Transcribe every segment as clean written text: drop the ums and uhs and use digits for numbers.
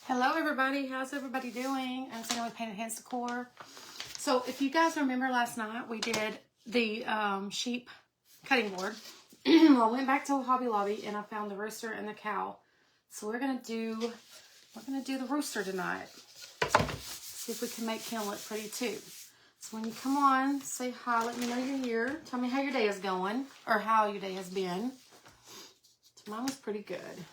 Hello everybody, how's everybody doing? I'm sitting with Painted Hands Decor. So if you guys remember last night, we did the sheep cutting board. I went back to Hobby Lobby and I found the rooster and the cow. So we're gonna do the rooster tonight. See if we can make him look pretty too. So when you come on, say hi, let me know you're here. Tell me how your day is going, or how your day has been. So mine was pretty good.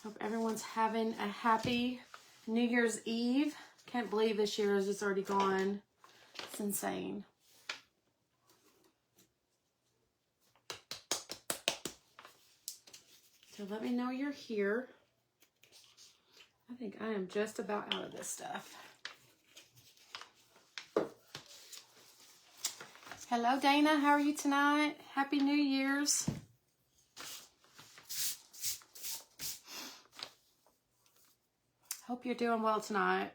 Hope everyone's having a happy New Year's Eve. Can't believe this year is just already gone. It's insane. So let me know you're here. I think I am just about out of this stuff. Hello, Dana. How are you tonight? Happy New Year's. Hope you're doing well tonight.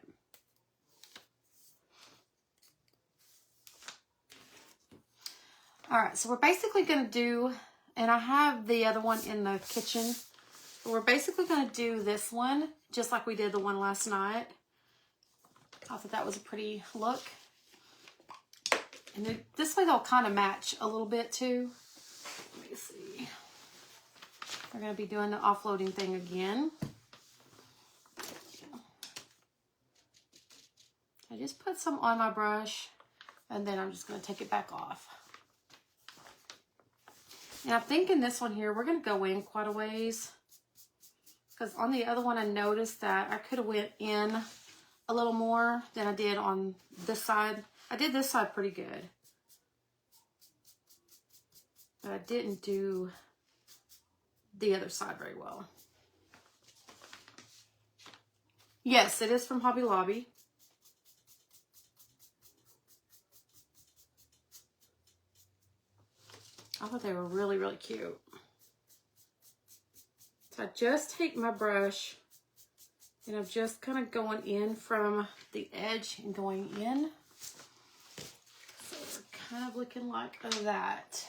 All right, so we're basically going to do, and I have the other one in the kitchen, but we're basically going to do this one just like we did the one last night. I thought that was a pretty look. And this way they'll kind of match a little bit too. Let me see. We're going to be doing the offloading thing again. I just put some on my brush and then I'm just going to take it back off. And I'm thinking this one here, we're going to go in quite a ways. Because on the other one, I noticed that I could have went in a little more than I did on this side. I did this side pretty good. But I didn't do the other side very well. Yes, it is from Hobby Lobby. I thought they were really, really cute. So I just take my brush and I'm just kind of going in from the edge and going in. So they're kind of looking like that.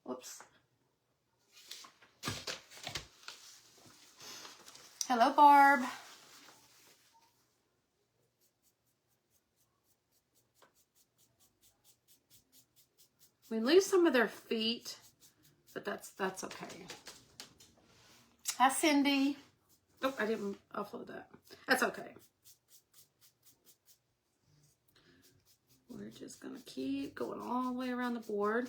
Whoops. Hello, Barb. We lose some of their feet, but that's okay. Hi, Cindy. Oh, I didn't upload that. That's okay. We're just gonna keep going all the way around the board.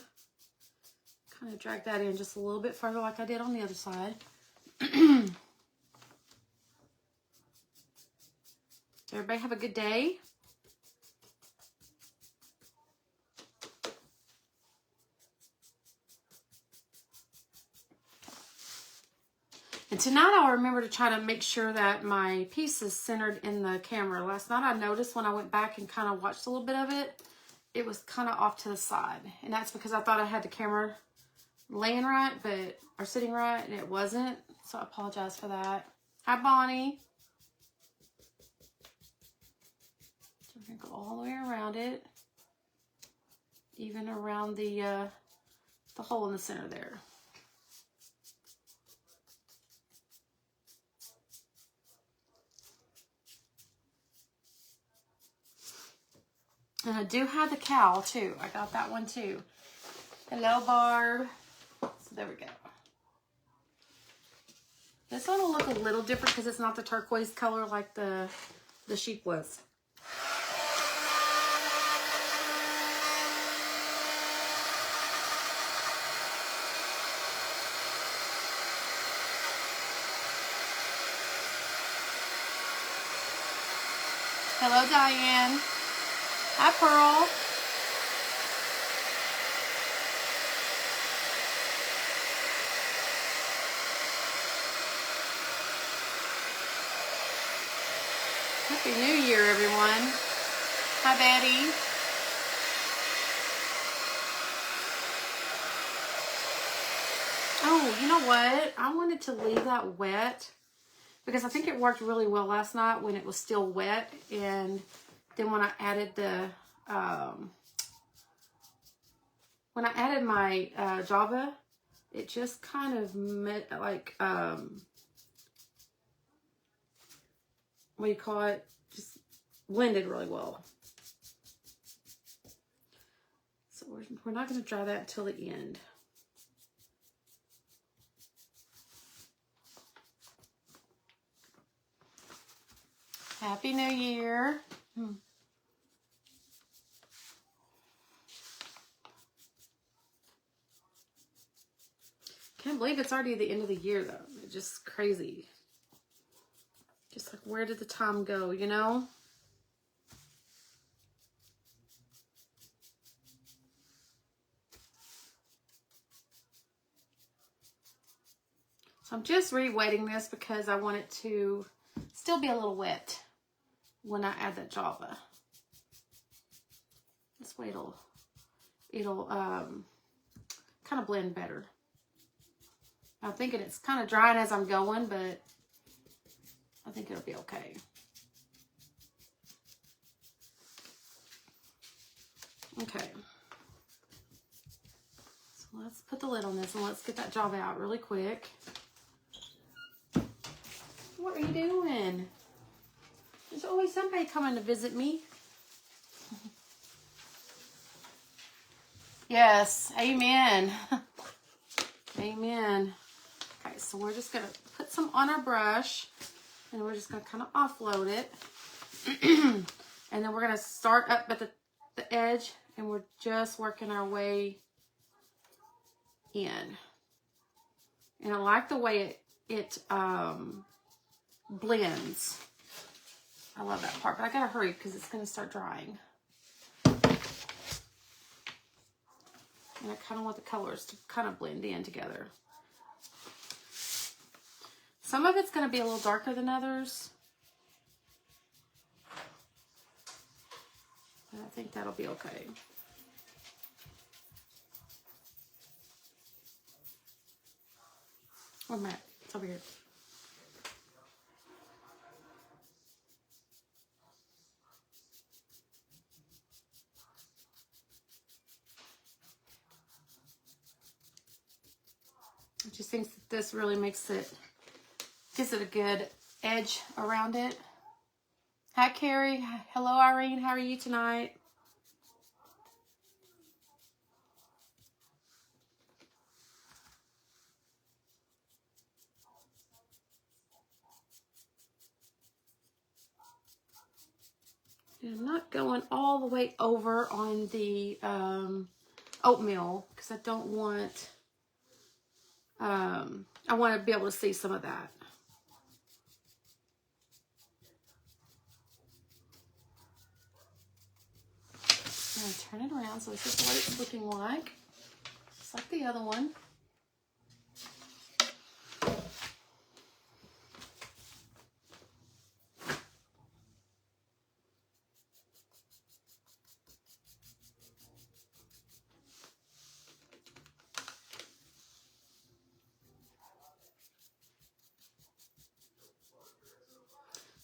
Kind of drag that in just a little bit further like I did on the other side. Everybody have a good day. And tonight I'll remember to try to make sure that my piece is centered in the camera. Last night I noticed when I went back and kind of watched a little bit of it, it was kind of off to the side. And that's because I thought I had the camera laying right, or sitting right, and it wasn't. So I apologize for that. Hi, Bonnie. So we're gonna go all the way around it, even around the hole in the center there. And I do have the cow too. I got that one too. Hello, Barb. So there we go. This one will look a little different because it's not the turquoise color like the sheep was. Hello, Diane. Hi, Pearl. Happy New Year, everyone. Hi, Betty. Oh, you know what? I wanted to leave that wet because I think it worked really well last night when it was still wet, and then when I added the my Java, it just kind of what do you call it? Just blended really well. So we're not going to dry that until the end. Happy New Year. Can't believe it's already the end of the year, though. It's just crazy. Just like, where did the time go, you know? So I'm just re-wetting this because I want it to still be a little wet when I add that Java. This way it'll kind of blend better. I'm thinking it's kind of drying as I'm going, but I think it'll be okay. Okay. So let's put the lid on this and let's get that Java out really quick. What are you doing? There's always somebody coming to visit me. Yes, amen. Amen. Okay, so we're just going to put some on our brush, and we're just going to kind of offload it. And then we're going to start up at the edge, and we're just working our way in. And I like the way it blends. I love that part, but I got to hurry because it's going to start drying. And I kind of want the colors to kind of blend in together. Some of it's going to be a little darker than others. But I think that'll be okay. Oh, Matt, it's over here. I just think that this really gives it a good edge around it. Hi, Carrie. Hello, Irene. How are you tonight? And I'm not going all the way over on the oatmeal because I don't want, I want to be able to see some of that. I'm going to turn it around so this is what it's looking like. Just like the other one.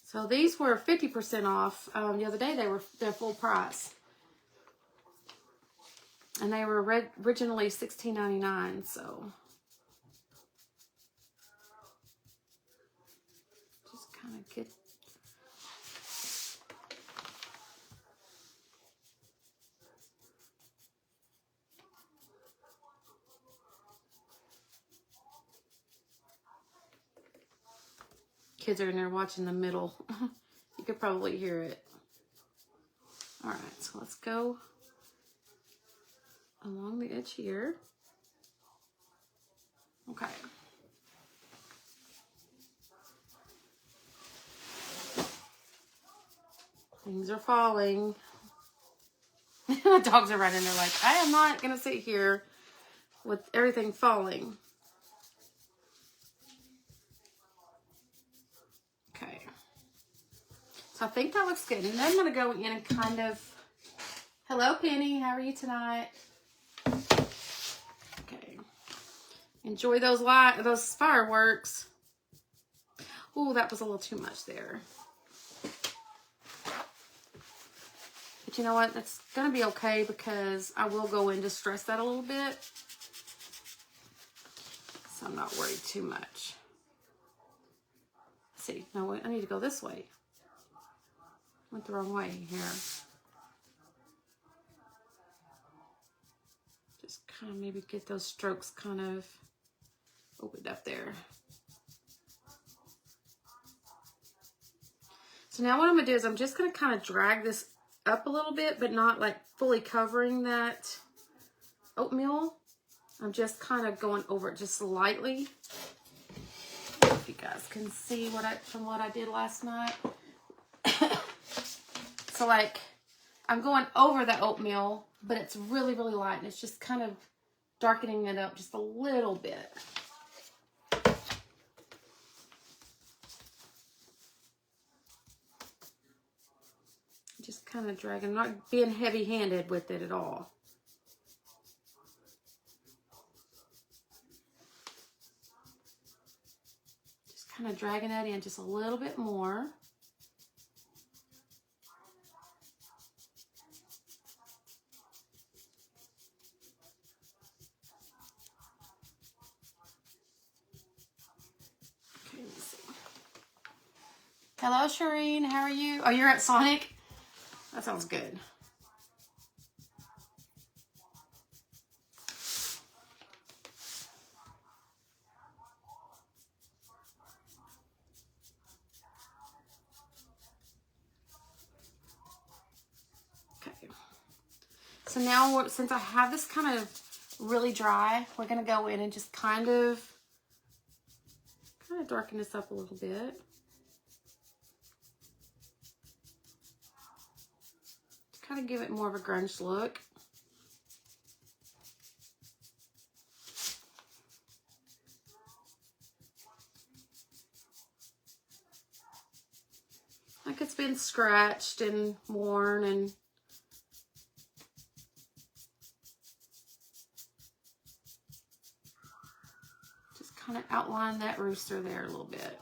So these were 50% off. The other day they're full price. And they were originally $16.99, so just kind of get kids are in there watching the middle. You could probably hear it. All right, so let's go along the edge here. Okay. Things are falling. The dogs are running. They're like, I am not going to sit here with everything falling. Okay. So I think that looks good. And then I'm going to go in and kind of... Hello, Penny. How are you tonight? Okay. Enjoy those fireworks. Oh, that was a little too much there. But you know what? That's going to be okay because I will go in to stress that a little bit. So I'm not worried too much. Let's see. No, I need to go this way. Went the wrong way here. Just kind of maybe get those strokes kind of opened up there. So now what I'm gonna do is I'm just gonna kind of drag this up a little bit, but not like fully covering that oatmeal. I'm just kind of going over it just slightly. If you guys can see from what I did last night. So like I'm going over the oatmeal, but it's really, really light, and it's just kind of darkening it up just a little bit. Just kind of dragging, not being heavy-handed with it at all. Just kind of dragging that in just a little bit more. Okay, let me see. Hello, Shireen. How are you? Oh, you're at Sonic? That sounds good. Okay. So now, since I have this kind of really dry, we're going to go in and just kind of darken this up a little bit. Kind of give it more of a grunge look. Like it's been scratched and worn, and just kind of outline that rooster there a little bit.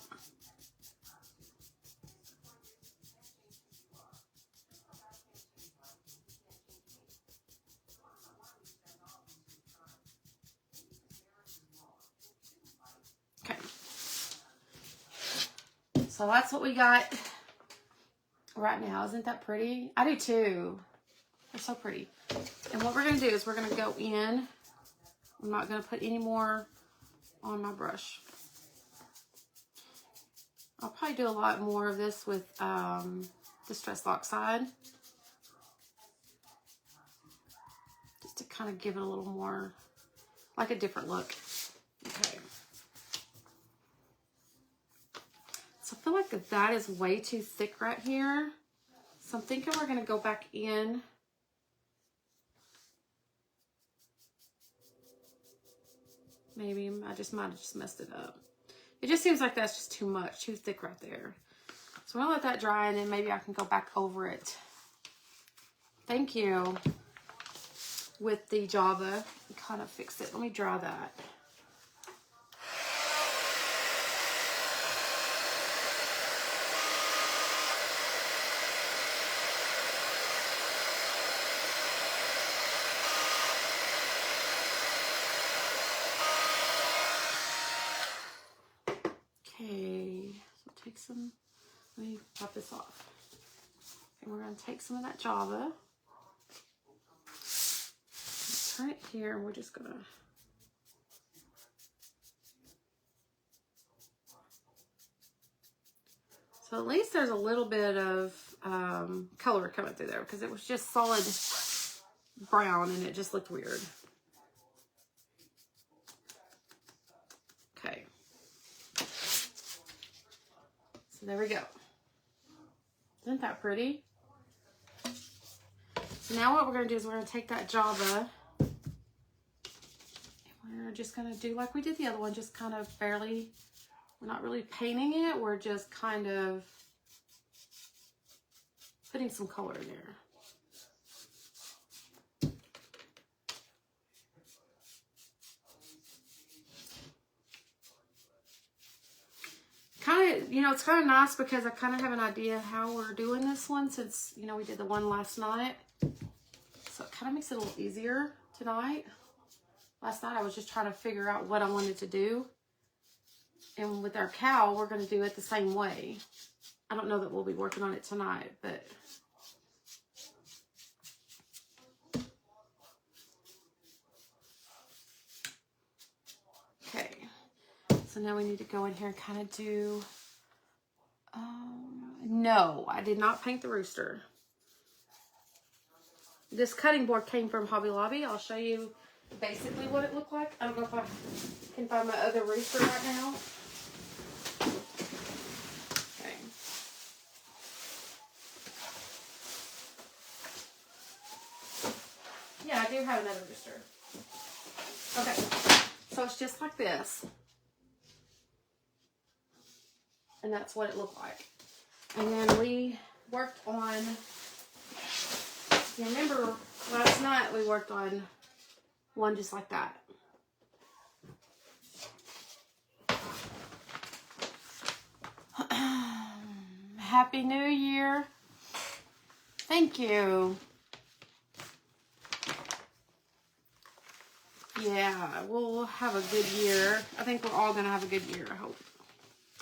So that's what we got right now. Isn't that pretty? I do too. They're so pretty. And what we're going to do is we're going to go in. I'm not going to put any more on my brush. I'll probably do a lot more of this with Distress Lock Side. Just to kind of give it a little more, like a different look. Okay. So I feel like that is way too thick right here. So I'm thinking we're going to go back in. Maybe I just might have just messed it up. It just seems like that's just too much, too thick right there. So I'm going to let that dry, and then maybe I can go back over it. Thank you. With the Java, kind of fix it. Let me dry that. Let me pop this off. And we're going to take some of that Java. Turn it here, and we're just going to so at least there's a little bit of color coming through there, because it was just solid brown and it just looked weird. Okay. So there we go. Isn't that pretty? So now what we're going to do is we're going to take that Java, and we're just going to do like we did the other one, just kind of barely, we're not really painting it, we're just kind of putting some color in there. Kind of, you know, it's kind of nice because I kind of have an idea how we're doing this one, since, you know, we did the one last night. So it kind of makes it a little easier tonight. Last night I was just trying to figure out what I wanted to do. And with our cow, we're going to do it the same way. I don't know that we'll be working on it tonight, but okay. So now we need to go in here and kind of do, no, I did not paint the rooster. This cutting board came from Hobby Lobby. I'll show you basically what it looked like. I don't know if I can find my other rooster right now. Okay. Yeah, I do have another rooster. Okay, so it's just like this. And that's what it looked like. And then we worked on, you remember last night we worked on one just like that. Happy New Year. Thank you. Yeah, we'll have a good year. I think we're all going to have a good year, I hope.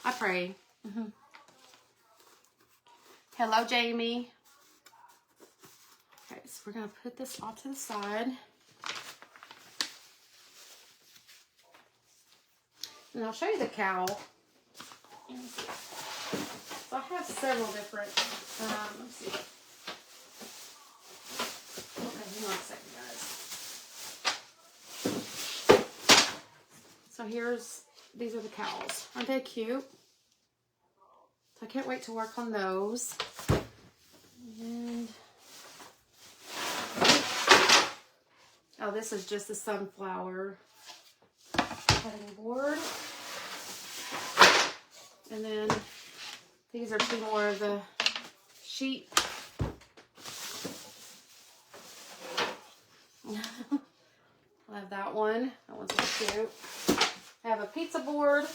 I pray. Hello, Jamie. Okay, so we're going to put this off to the side. And I'll show you the cowl. So I have several different, let's see. Okay, hang on a second, guys. So these are the cowls. Aren't they cute? So I can't wait to work on those. And, oh, this is just the sunflower cutting board. And then these are two more of the sheep. I have that one. That one's so cute. I have a pizza board.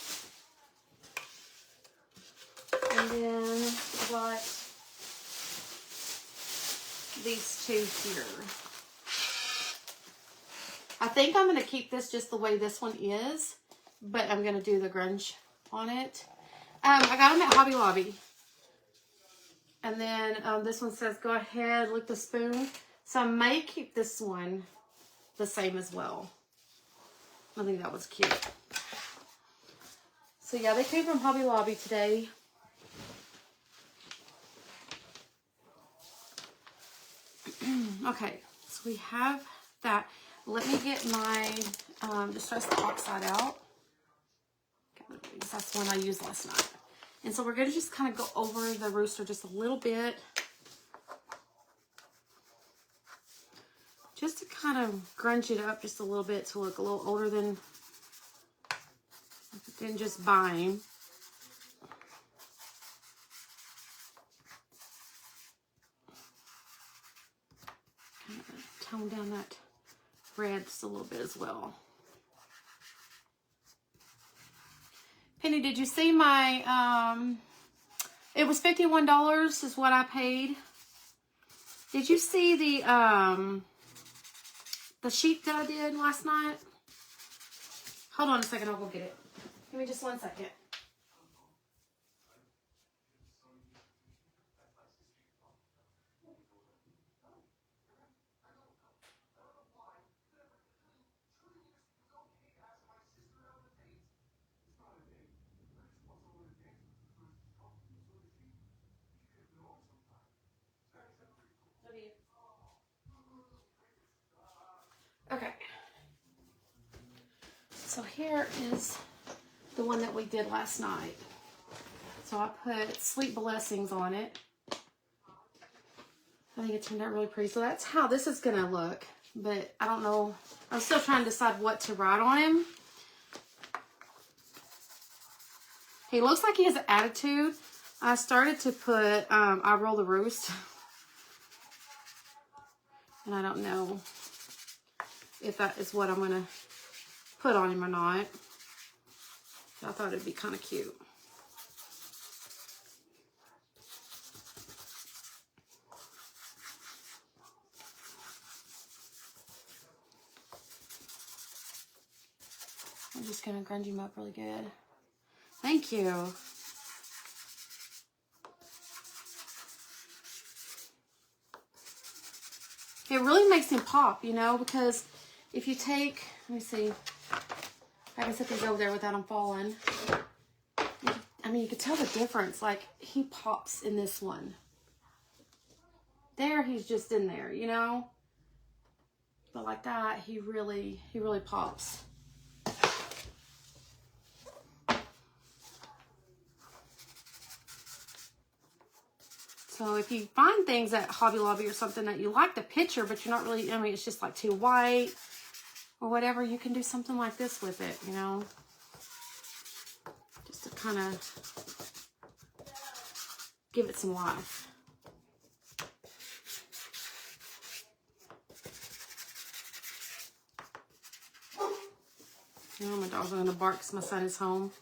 And then I got these two here. I think I'm going to keep this just the way this one is, but I'm going to do the grunge on it. I got them at Hobby Lobby. And then this one says, go ahead, lick the spoon. So I may keep this one the same as well. I think that was cute. So yeah, they came from Hobby Lobby today. Okay, so we have that. Let me get my Distress the Oxide out. That's the one I used last night. And so we're going to just kind of go over the rooster just a little bit. Just to kind of grunge it up just a little bit to look a little older than just buying. Kind of tone down that red just a little bit as well. Penny, did you see my, it was $51 is what I paid. Did you see the sheet that I did last night? Hold on a second, I'll go get it. Give me just 1 second. Okay. So here is the one that we did last night. So I put Sweet Blessings on it. I think it turned out really pretty. So that's how this is going to look. But I don't know. I'm still trying to decide what to write on him. He looks like he has an attitude. I started to put I Roll the Roost. And I don't know if that is what I'm going to put on him or not. I thought it'd be kind of cute. I'm just going to grunge him up really good. Thank you. It really makes him pop, you know, because if you take, let me see, I can set these over there without them falling. I mean, you can tell the difference. Like, he pops in this one. There, he's just in there, you know? But like that, he really pops. So if you find things at Hobby Lobby or something that you like the picture, but you're not really, I mean, it's just like too white or whatever, you can do something like this with it, you know? Just to kind of give it some life. You know, my dogs are going to bark because my son is home.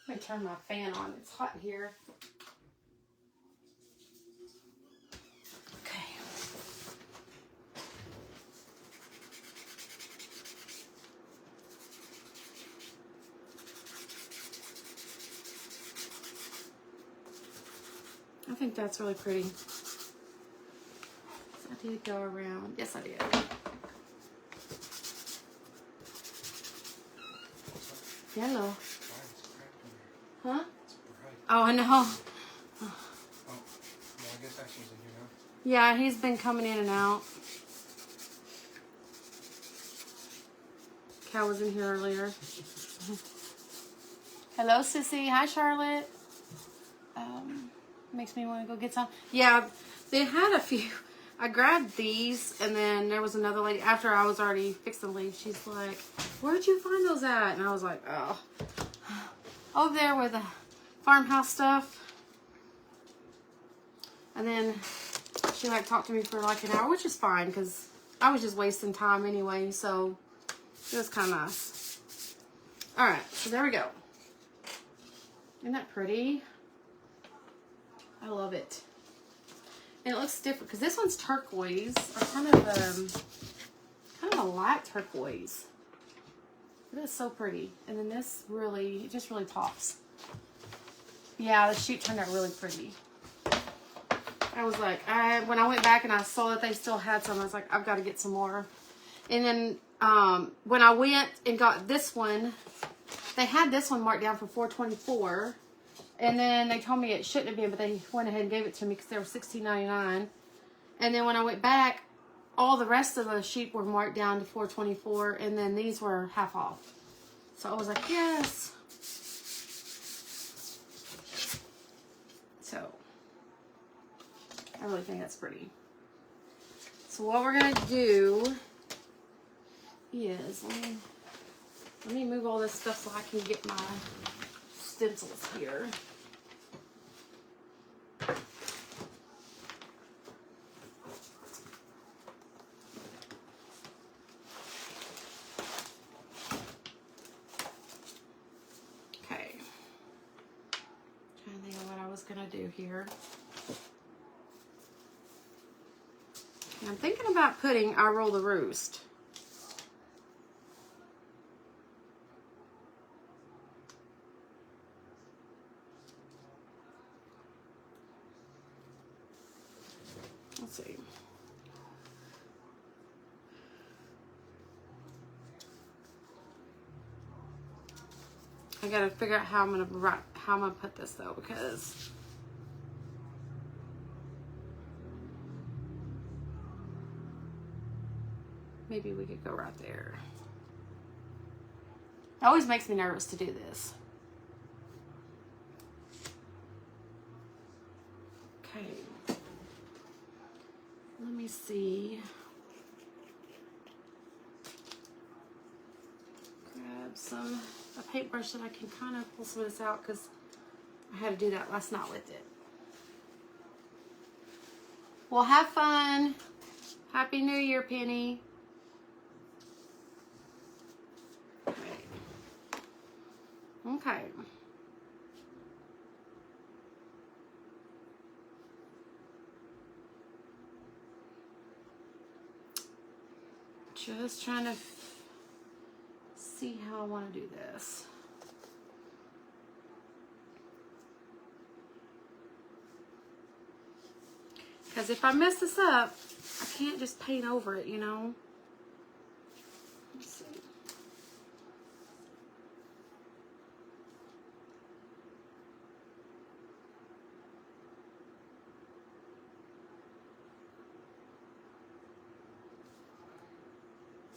Let me turn my fan on. It's hot in here. Okay. I think that's really pretty. I did go around. Yes, I did. Yellow. Huh? Oh, I know. Oh, well, I guess Ashley's in here now. Yeah, he's been coming in and out. Cal was in here earlier. Hello, Sissy. Hi, Charlotte. Makes me want to go get some. Yeah, they had a few. I grabbed these, and then there was another lady, after I was already fixing to leave, she's like, where'd you find those at? And I was like, oh. Over there with the farmhouse stuff. And then she like talked to me for like an hour, which is fine, because I was just wasting time anyway, so it was kind of nice. Alright, so there we go. Isn't that pretty? I love it. And it looks different because this one's turquoise, or kind of a light turquoise. It is so pretty. And then this really, it just really pops. Yeah, the sheep turned out really pretty. I was like, when I went back and I saw that they still had some, I was like, I've got to get some more. And then when I went and got this one, they had this one marked down for $4.24. And then they told me it shouldn't have been, but they went ahead and gave it to me because they were $16.99. And then when I went back, all the rest of the sheep were marked down to $4.24, and then these were half off. So I was like, yes. So I really think that's pretty. So what we're gonna do is let me move all this stuff so I can get my stencils here. Okay. Trying to think of what I was gonna do here. And I'm thinking about putting I Roll the Roost. Let's see. I gotta figure out how I'm gonna put this though, because maybe we could go right there. It always makes me nervous to do this. Okay. Let me see. Grab a paintbrush that I can kind of pull some of this out because I had to do that last night with it. Well, have fun. Happy New Year, Penny. Okay. Just trying to see how I want to do this. Because if I mess this up, I can't just paint over it, you know. Let's see.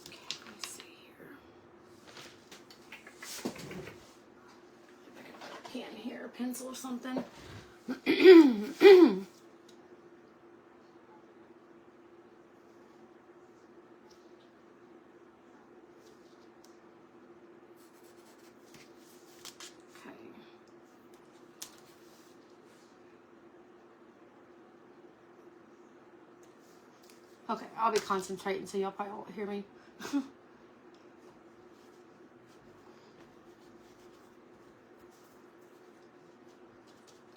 Okay, let's see here. If I can put a pen here, a pencil or something. Okay, I'll be concentrating, so y'all probably won't hear me.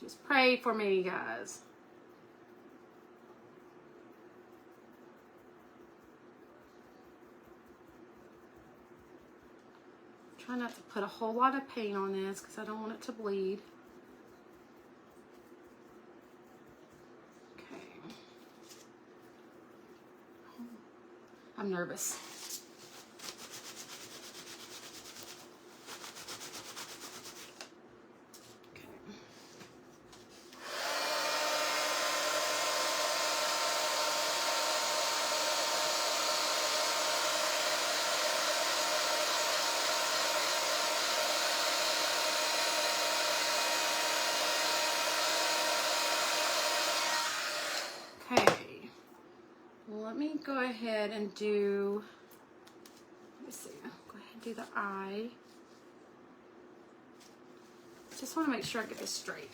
Just pray for me, guys. Try not to put a whole lot of paint on this because I don't want it to bleed. Okay. I'm nervous. Okay, let me go ahead and do, let me see, go ahead and do the eye. Just want to make sure I get this straight.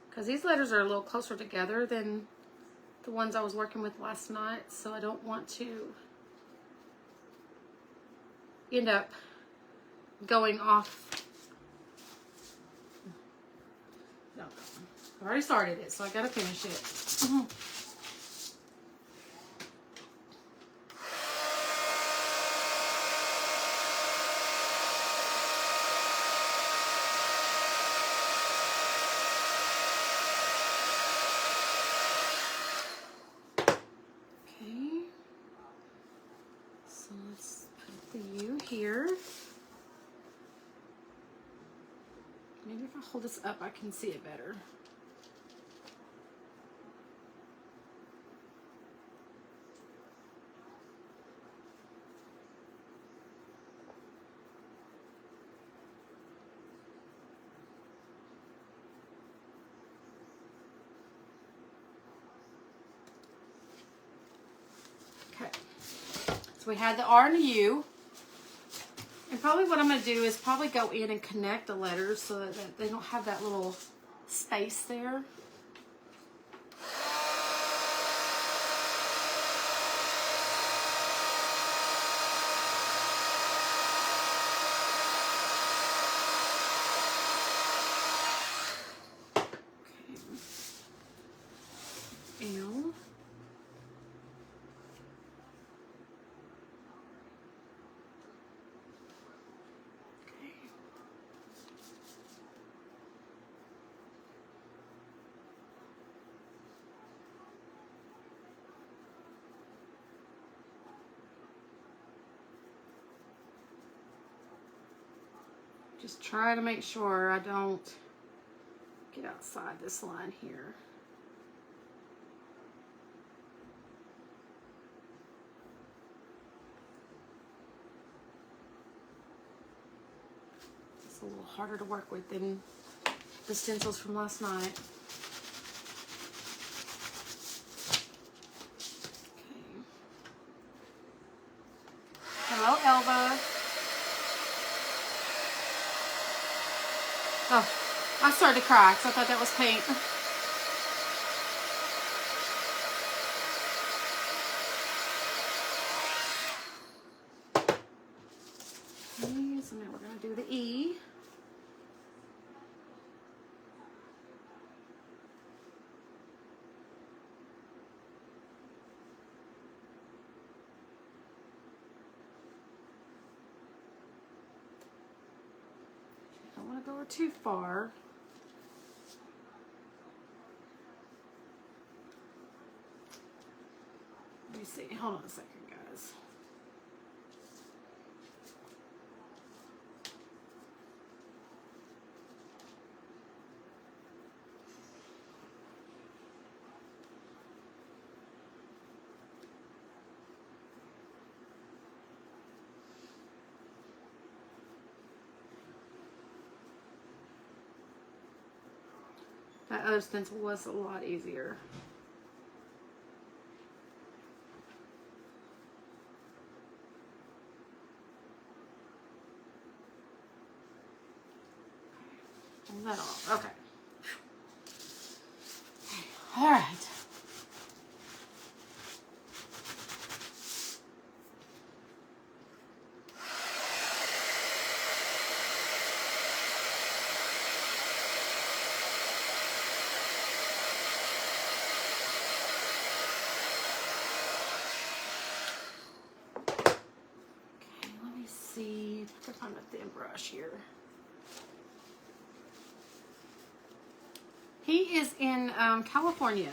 Because these letters are a little closer together than the ones I was working with last night, so I don't want to end up going off. No, I've already started it, so I gotta finish it. Okay, so let's put the U here. Maybe if I hold this up, I can see it better. Okay, so we had the R and the U. And probably what I'm going to do is probably go in and connect the letters so that they don't have that little space there. Okay. L. Just try to make sure I don't get outside this line here. It's a little harder to work with than the stencils from last night. Okay. Hello, Elva. Oh, I started to cry because I thought that was paint. Okay, so now we're going to do the E. go too far. Let me see. Hold on a second, guys. That other stencil was a lot easier. Pull that off. Okay. All right. See if I can find a thin brush here. He is in California.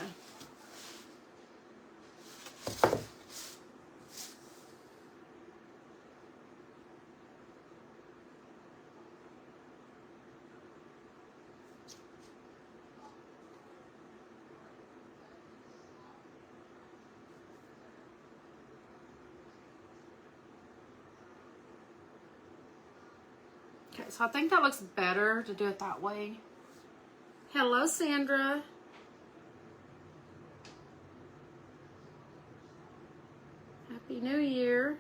Okay, so I think that looks better to do it that way. Hello, Sandra. Happy New Year.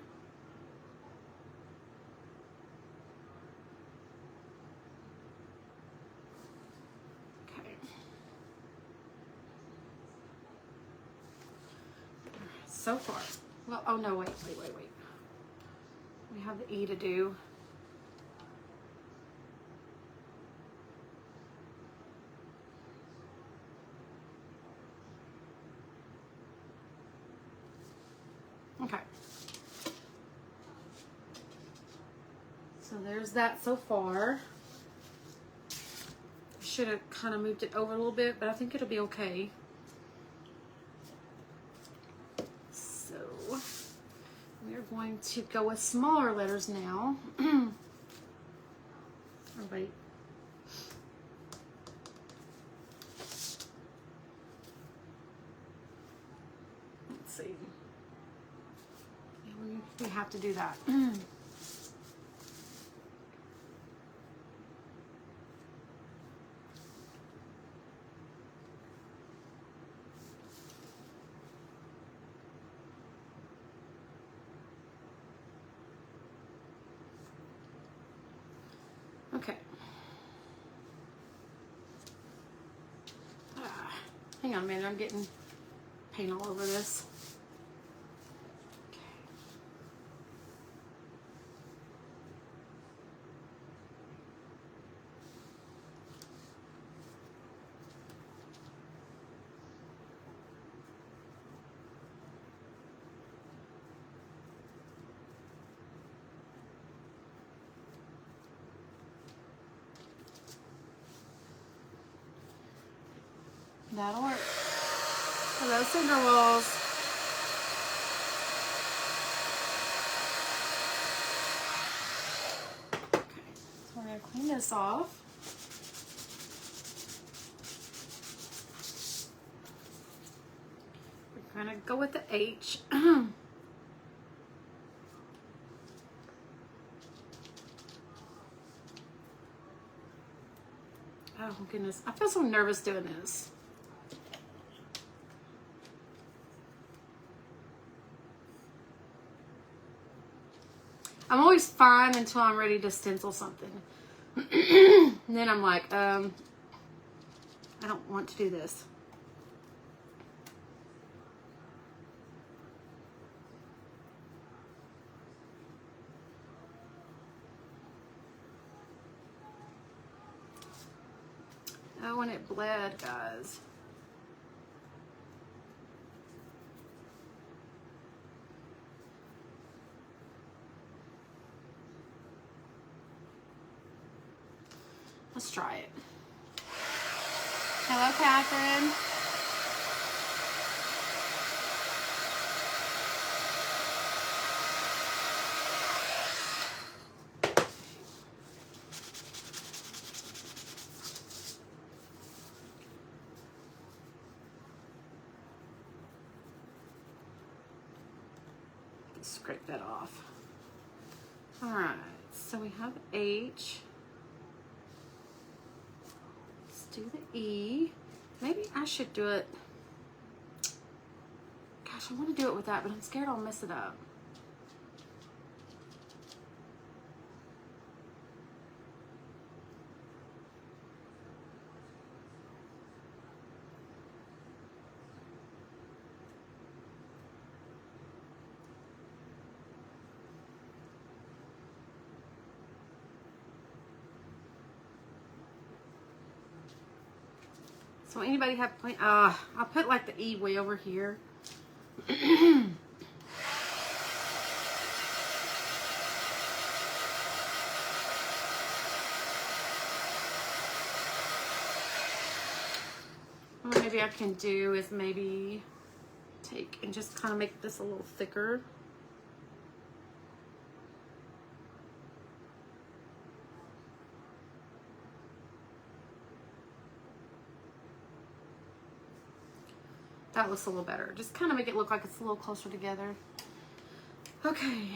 Okay. So far. Well, oh no, wait. We have the E to do. Okay. So there's that so far. Should have kind of moved it over a little bit, but I think it'll be okay. So we're going to go with smaller letters now. Oh, wait. Let's see. Yeah, we have to do that. Okay. Hang on a minute, I'm getting paint all over this. That'll work. Hello, cinder walls. Okay, so we're gonna clean this off. We're gonna go with the H. Oh goodness, I feel so nervous doing this. I'm always fine until I'm ready to stencil something. And then I'm like, I don't want to do this. Oh, and it bled, guys. Let's try it. Hello, Catherine. Scrape that off. All right, so we have H. Let's do the E. Maybe I should do it. Gosh, I want to do it with that, but I'm scared I'll mess it up. So anybody have plan? I'll put like the E way over here. What maybe I can do is maybe take and just kind of make this a little thicker. That looks a little better. Just kind of make it look like it's a little closer together. Okay,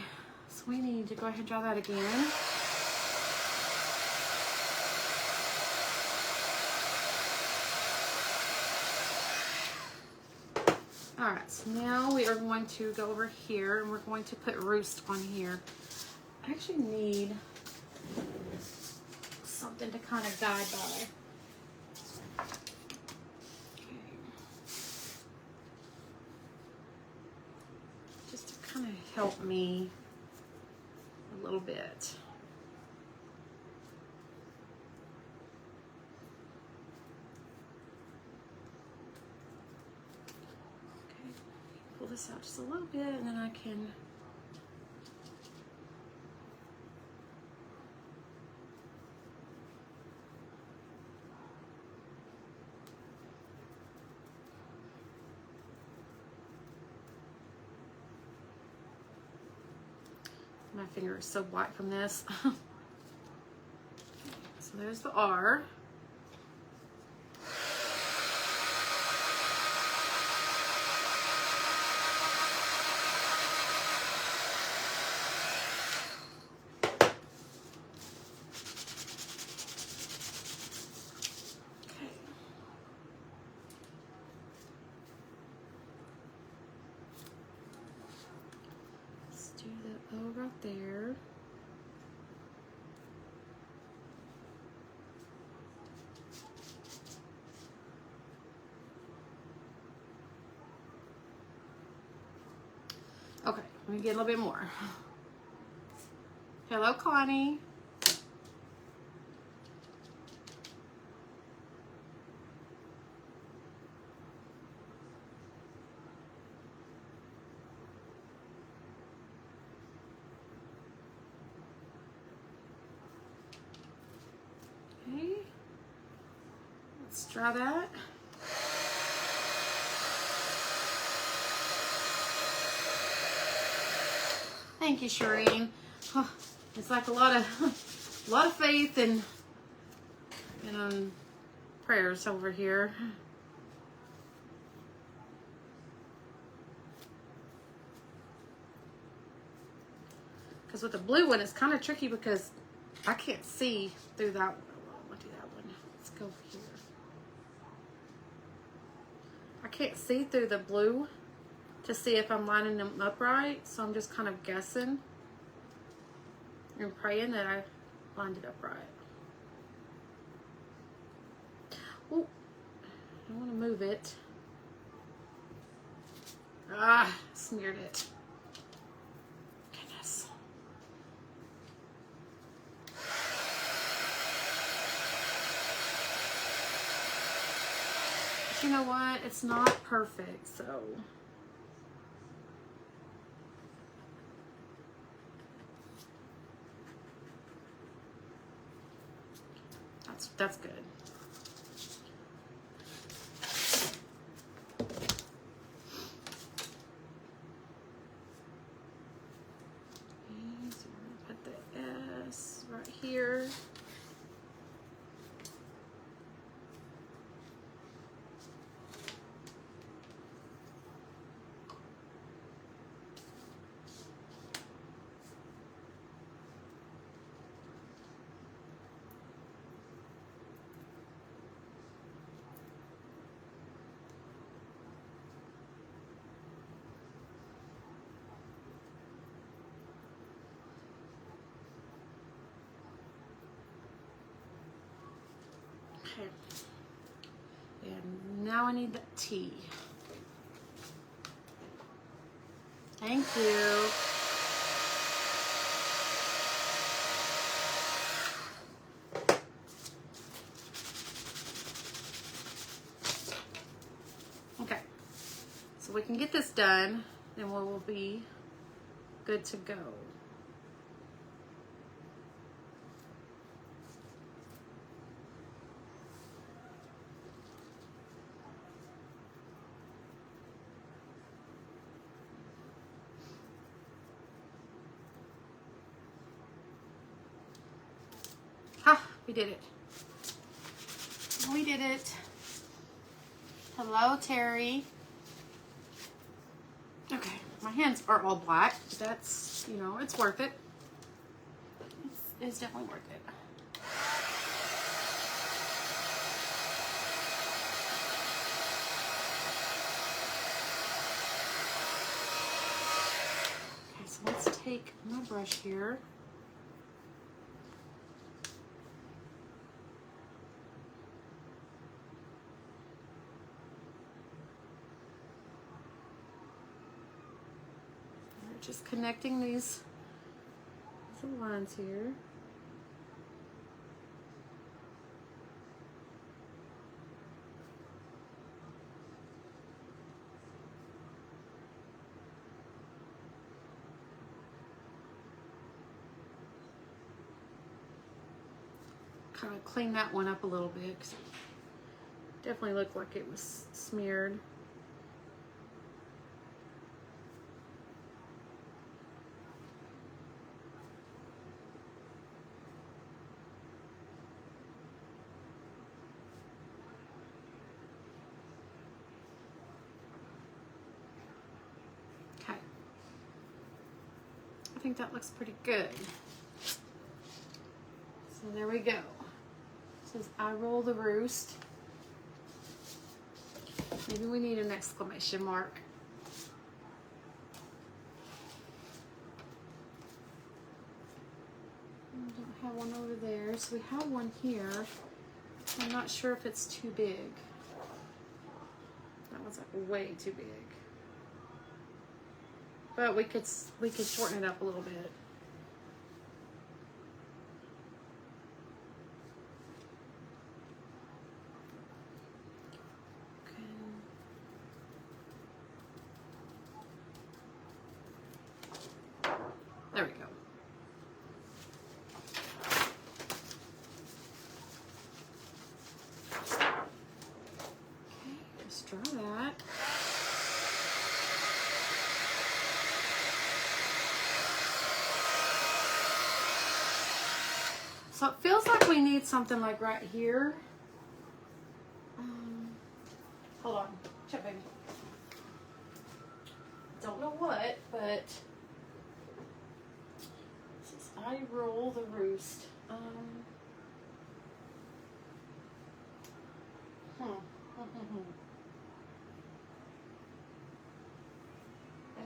so we need to go ahead and draw that again. All right, so now we are going to go over here and we're going to put roost on here. I actually need something to kind of guide by. Help me a little bit. Okay, pull this out just a little bit and then I can my finger is so white from this. So there's the R. Okay. Let's do the O right there. Okay, let me get a little bit more. Hello, Connie. Okay, let's draw that. Thank you, Shireen. Oh, it's like a lot of faith and prayers over here. Because with the blue one, it's kind of tricky because I can't see through that one. I'll do that one. Let's go here. I can't see through the blue to see if I'm lining them up right, so I'm just kind of guessing and praying that I lined it up right. Oh, I want to move it. Ah, smeared it. Goodness. But you know what? It's not perfect, so. that's good. Okay, so we're gonna put the S right here. Okay. And now I need the T. Thank you. Okay. So we can get this done, then we will be good to go. Ha! We did it. We did it. Hello, Terry. Okay, my hands are all black. That's, you know, it's worth it. It's definitely worth it. Okay, so let's take my brush here. Just connecting these lines here. Kind of clean that one up a little bit, 'cause it definitely looked like it was smeared. Okay. I think that looks pretty good. So there we go. It says, I roll the roost. Maybe we need an exclamation mark. We don't have one over there, so we have one here. I'm not sure if it's too big. That was like way too big. But we could shorten it up a little bit. There we go. Okay, let's draw that. So it feels like we need something like right here. Hold on, check baby. Don't know what, but since I roll the roost. I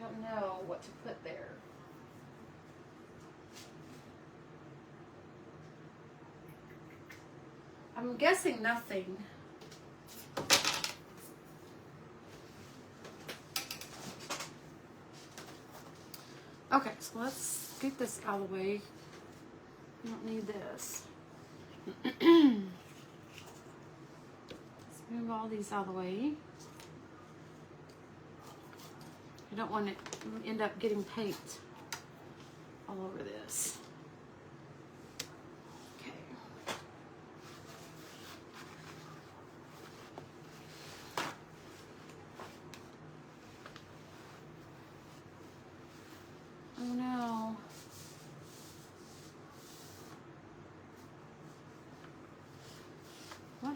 don't know what to put there. I'm guessing nothing. Okay, so let's get this out of the way. We don't need this. Let's move all these out of the way. I don't want to end up getting paint all over this. Okay.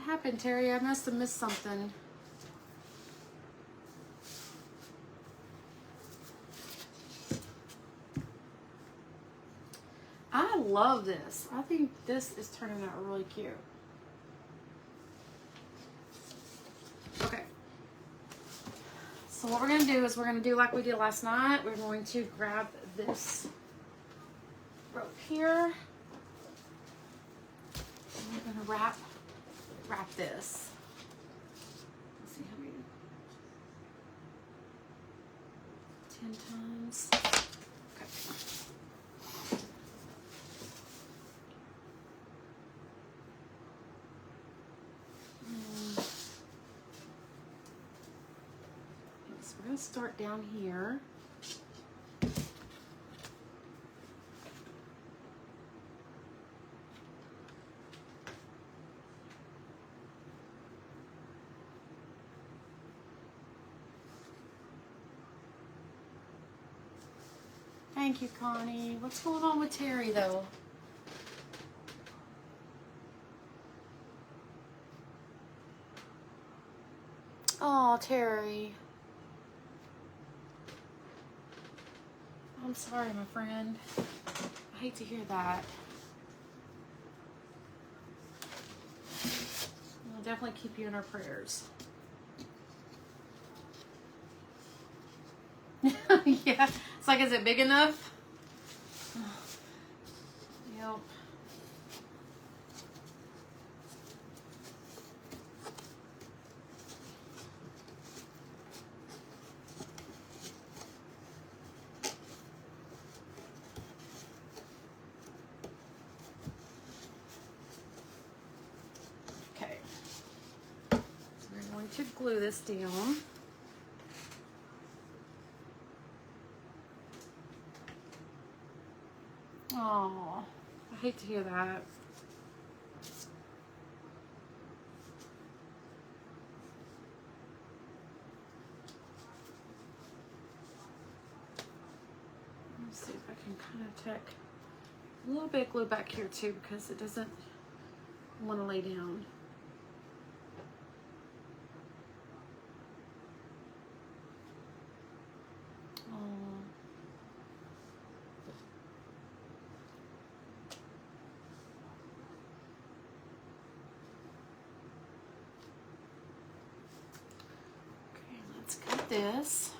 happened, Terry? I must have missed something. I love this. I think this is turning out really cute. Okay. So what we're going to do is we're going to do like we did last night. We're going to grab this rope here. And we're going to wrap this. Let's see how many. 10 times. Okay. So we're going to start down here. Thank you, Connie. What's going on with Terry, though? Oh, Terry. I'm sorry, my friend. I hate to hear that. We'll definitely keep you in our prayers. Yeah. It's like, is it big enough? Yep. Okay. So we're going to glue this down. Oh, I hate to hear that. Let's see if I can kind of tack a little bit of glue back here too, because it doesn't want to lay down. This,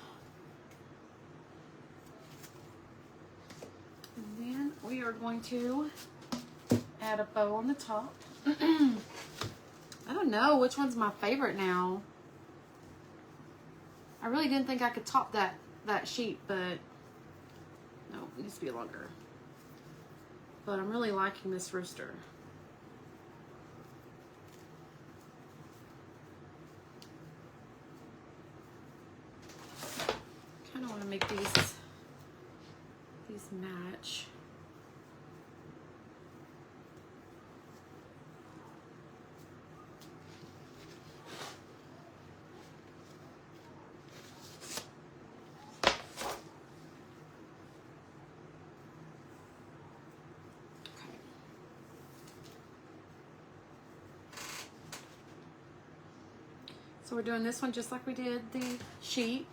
and then we are going to add a bow on the top. I don't know which one's my favorite now. I really didn't think I could top that sheet, but no, it needs to be longer. But I'm really liking this rooster. I want to make these match. Okay. So we're doing this one just like we did the sheet.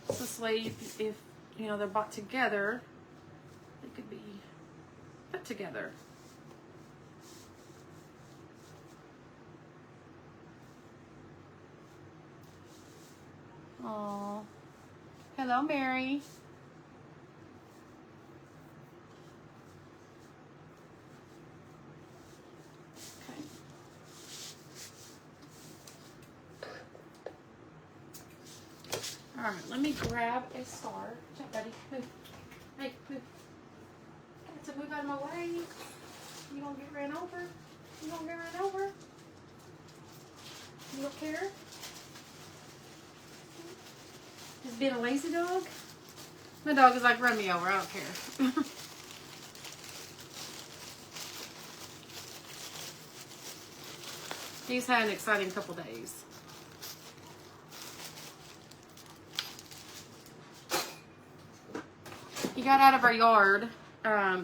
So this way, if you know they're bought together, they could be put together. Oh, hello, Mary. Okay. All right, let me grab a star. Jump, buddy. Move. Hey, move. Got to move out of my way. You don't get ran over. You don't get ran over. You don't care? Just being a lazy dog? My dog is like, run me over. I don't care. He's had an exciting couple days. He got out of our yard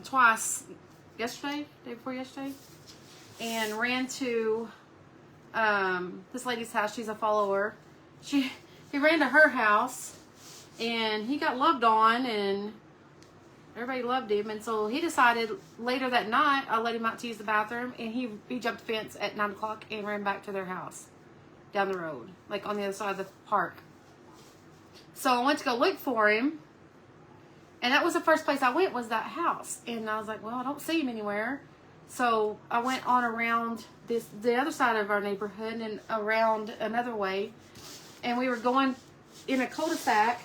twice yesterday, day before yesterday, and ran to this lady's house. She's a follower. He ran to her house, and he got loved on, and everybody loved him. And so he decided later that night, I let him out to use the bathroom, and he jumped the fence at 9 o'clock and ran back to their house down the road, like on the other side of the park. So I went to go look for him, and that was the first place I went, was that house. And I was like, well, I don't see him anywhere. So I went on around the other side of our neighborhood and around another way, and we were going in a cul-de-sac,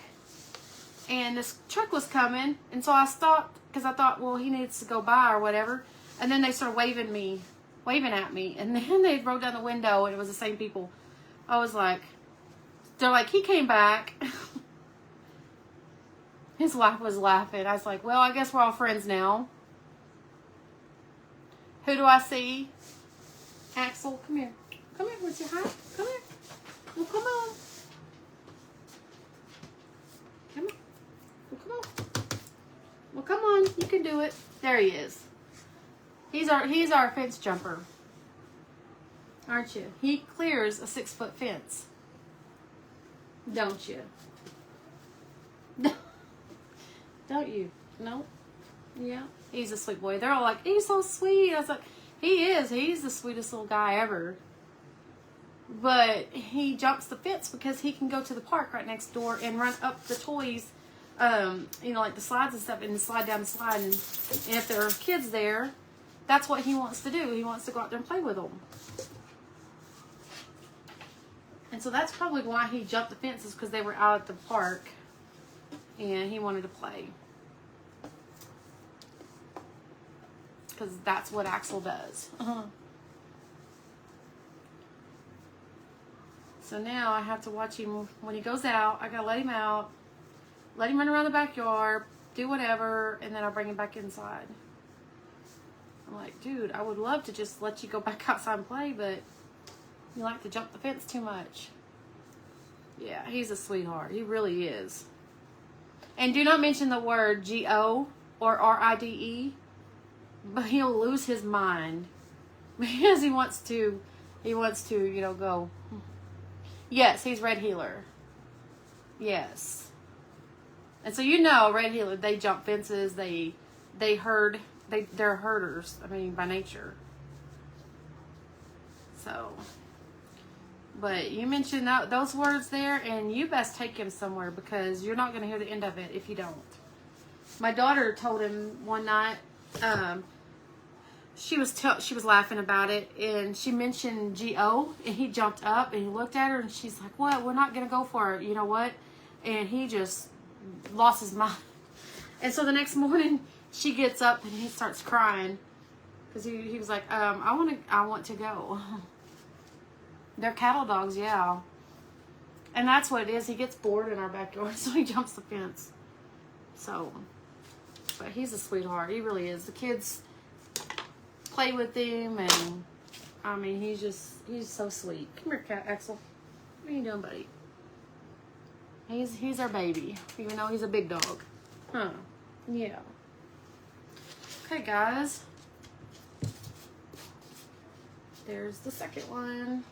and this truck was coming, and so I stopped because I thought, well, he needs to go by or whatever. And then they started waving at me, and then they rolled down the window, and it was the same people. I was like, they're like, he came back. His wife was laughing. I was like, well, I guess we're all friends now. Who do I see? Axel, come here. Come here, what's your hi? Come here. Well, come on. Come on. Well, come on. Well, come on. You can do it. There he is. He's our fence jumper. Aren't you? He clears a 6-foot fence. Don't you? Don't you? No? Yeah. He's a sweet boy. They're all like, he's so sweet. I was like, he is. He's the sweetest little guy ever. But he jumps the fence because he can go to the park right next door and run up the toys, like the slides and stuff, and slide down the slide. And if there are kids there, that's what he wants to do. He wants to go out there and play with them. And so that's probably why he jumped the fences, because they were out at the park and he wanted to play. Because that's what Axel does. So now I have to watch him when he goes out. I gotta let him out, let him run around the backyard, do whatever, and then I'll bring him back inside. I'm like, dude, I would love to just let you go back outside and play, but you like to jump the fence too much. Yeah, he's a sweetheart. He really is. And do not mention the word G-O or R-I-D-E, but he'll lose his mind because he wants to, go. Yes, he's Red Heeler. Yes. And so Red Heeler, they jump fences, they're herders, by nature. So, but you mentioned those words there, and you best take him somewhere, because you're not going to hear the end of it if you don't. My daughter told him one night, she was laughing about it, and she mentioned G-O, and he jumped up and he looked at her, and she's like, what? We're not going to go for it. You know what? And he just lost his mind. And so the next morning she gets up and he starts crying because he was like, I want to go. They're cattle dogs, yeah. And that's what it is. He gets bored in our backyard, so he jumps the fence. So, but he's a sweetheart. He really is. The kids play with him, and he's so sweet. Come here, cat Axel. What are you doing, buddy? He's our baby, even though he's a big dog. Huh? Yeah. Okay, guys. There's the second one.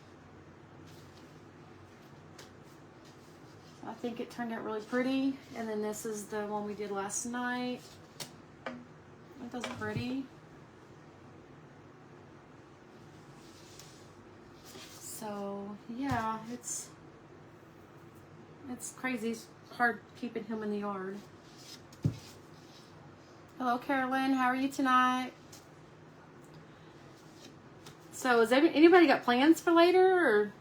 I think it turned out really pretty. And then this is the one we did last night. It does pretty. So, yeah, it's crazy. It's hard keeping him in the yard. Hello, Carolyn. How are you tonight? So, has anybody got plans for later? Or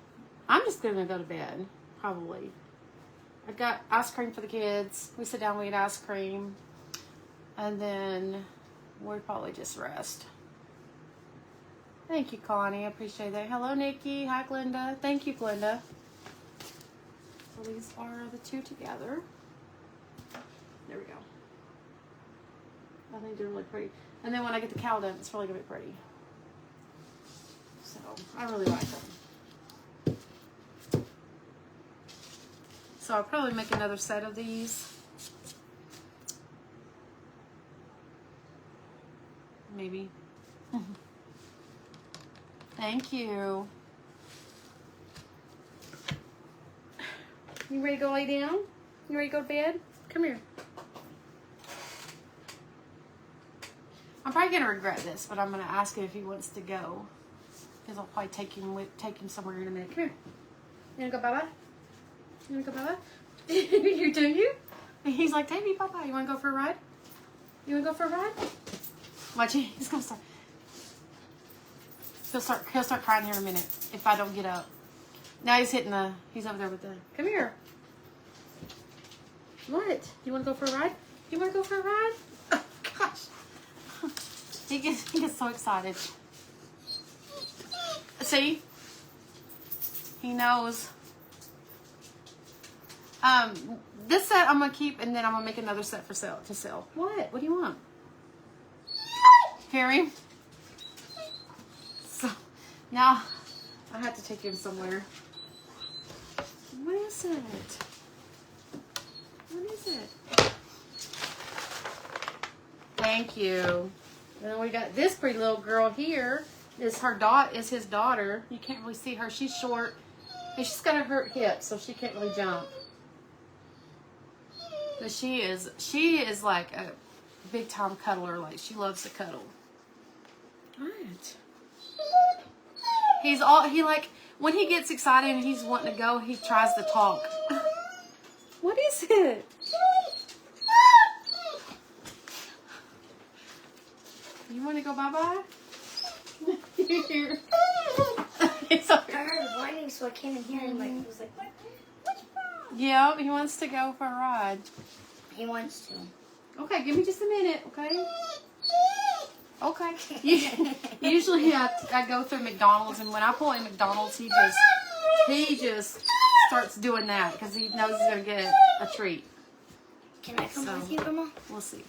I'm just going to go to bed, probably. I got ice cream for the kids. We sit down, we eat ice cream. And then we'll probably just rest. Thank you, Connie. I appreciate that. Hello, Nikki. Hi, Glenda. Thank you, Glenda. So these are the two together. There we go. I think they're really pretty. And then when I get the cow done, it's really going to be pretty. So, I really like them. So I'll probably make another set of these. Maybe. Thank you. You ready to go lay down? You ready to go to bed? Come here. I'm probably gonna regret this, but I'm gonna ask him if he wants to go, because I'll probably take him somewhere in a minute. Come here. You wanna go bye bye? You wanna go bye bye? You do you? And he's like, take me bye bye. You wanna go for a ride? You wanna go for a ride? Watch, he's gonna start. He'll start crying here in a minute if I don't get up. Now he's over there with the. Come here. What? You wanna go for a ride? You wanna go for a ride? Oh gosh. He gets so excited. See? He knows. This set I'm gonna keep, and then I'm gonna make another set for sell. What? What do you want? Harry? So now I have to take him somewhere. What is it? What is it? Thank you. And then we got this pretty little girl here. Is his daughter. You can't really see her. She's short. And she's got a hurt hip, so she can't really jump. But she is like a big time cuddler. Like, she loves to cuddle. What? He like, when he gets excited and he's wanting to go, he tries to talk. What is it? You want to go bye-bye? I heard whining, so I came in here and he was like, what? What's wrong? Yeah, he wants to go for a ride. He wants to. Okay, give me just a minute, okay? Okay. Usually I go through McDonald's, and when I pull in McDonald's, he just starts doing that because he knows he's going to get a treat. Can I come with you, Grandma? We'll see.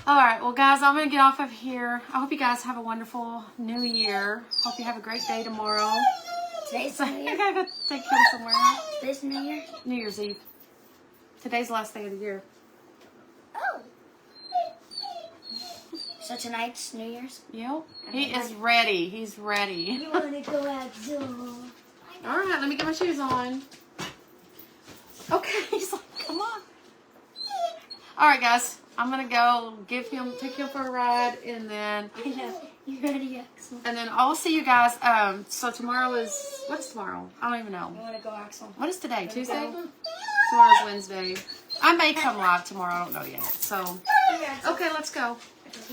All right, well, guys, I'm going to get off of here. I hope you guys have a wonderful new year. Hope you have a great day tomorrow. Today's So, New Year? I got to go take him somewhere. Today's New Year? New Year's Eve. Today's the last day of the year. Oh. So tonight's New Year's? Yep. He is ready. He's ready. You want to go out, Joe? All right, let me get my shoes on. Okay, he's like, come on. All right, guys, I'm gonna go take him for a ride, and then I know. You ready, Axel? and then I'll see you guys. So tomorrow is what is tomorrow? I don't even know. You want to go, Axel? What is today? Tuesday? Go. Tomorrow's Wednesday. I may come live tomorrow. I don't know yet. So Yeah, Axel. okay, let's go.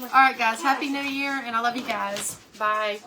All right, guys. Happy New Year, and I love you guys. Bye.